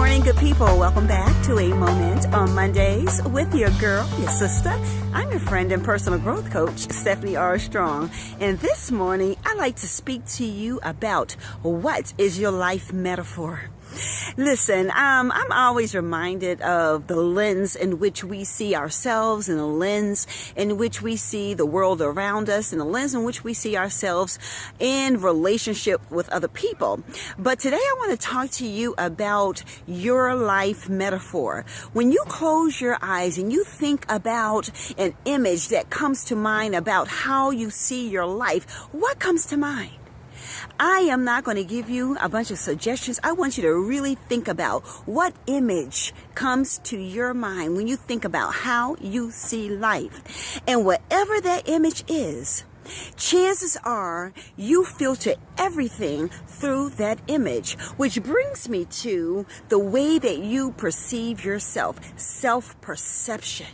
morning, good people. Welcome back to A Moment on Mondays with your girl, your sister. I'm your friend and personal growth coach, Stephanie R. Strong. And this morning, I'd like to speak to you about what is your life metaphor. Listen, I'm always reminded of the lens in which we see ourselves, and the lens in which we see the world around us, and the lens in which we see ourselves in relationship with other people. But today I want to talk to you about your life metaphor. When you close your eyes and you think about an image that comes to mind about how you see your life, what comes to mind? I am not going to give you a bunch of suggestions. I want you to really think about what image comes to your mind when you think about how you see life. And whatever that image is, chances are you filter everything through that image, which brings me to the way that you perceive yourself, self-perception.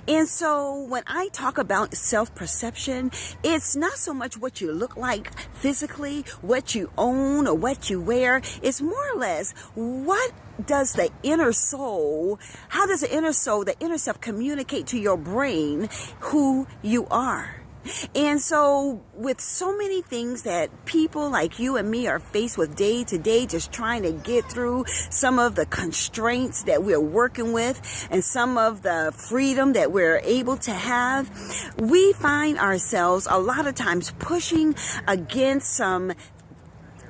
And so when I talk about self-perception, it's not so much what you look like physically, what you own or what you wear. It's more or less what does the inner soul, how does the inner soul, the inner self communicate to your brain who you are? And so with so many things that people like you and me are faced with day to day, just trying to get through some of the constraints that we're working with and some of the freedom that we're able to have, we find ourselves a lot of times pushing against some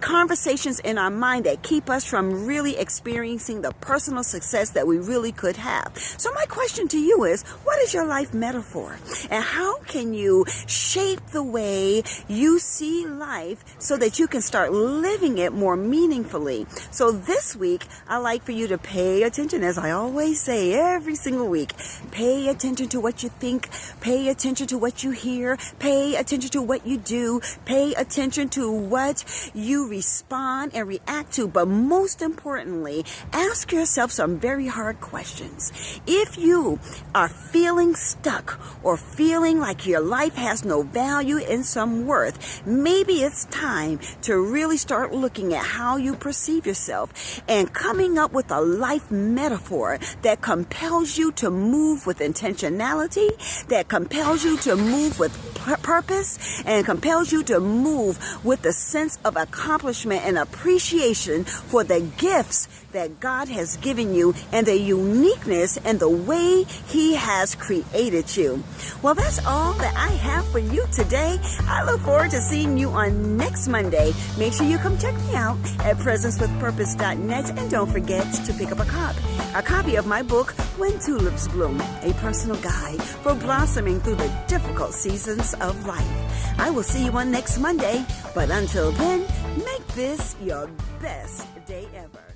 conversations in our mind that keep us from really experiencing the personal success that we really could have. So my question to you is, what is your life metaphor? And how can you shape the way you see life so that you can start living it more meaningfully? So this week, I'd like for you to pay attention, as I always say every single week. Pay attention to what you think. Pay attention to what you hear. Pay attention to what you do. Pay attention to what you respond and react to, but most importantly, ask yourself some very hard questions. If you are feeling stuck or feeling like your life has no value and some worth, maybe it's time to really start looking at how you perceive yourself and coming up with a life metaphor that compels you to move with intentionality, that compels you to move with purpose, and compels you to move with a sense of accomplishment and appreciation for the gifts that God has given you and the uniqueness and the way He has created you. Well, that's all that I have for you today. I look forward to seeing you on next Monday. Make sure you come check me out at presencewithpurpose.net, and don't forget to pick up a copy of my book, When Tulips Bloom, a personal guide for blossoming through the difficult seasons of life. I will see you on next Monday, but until then, make this your best day ever.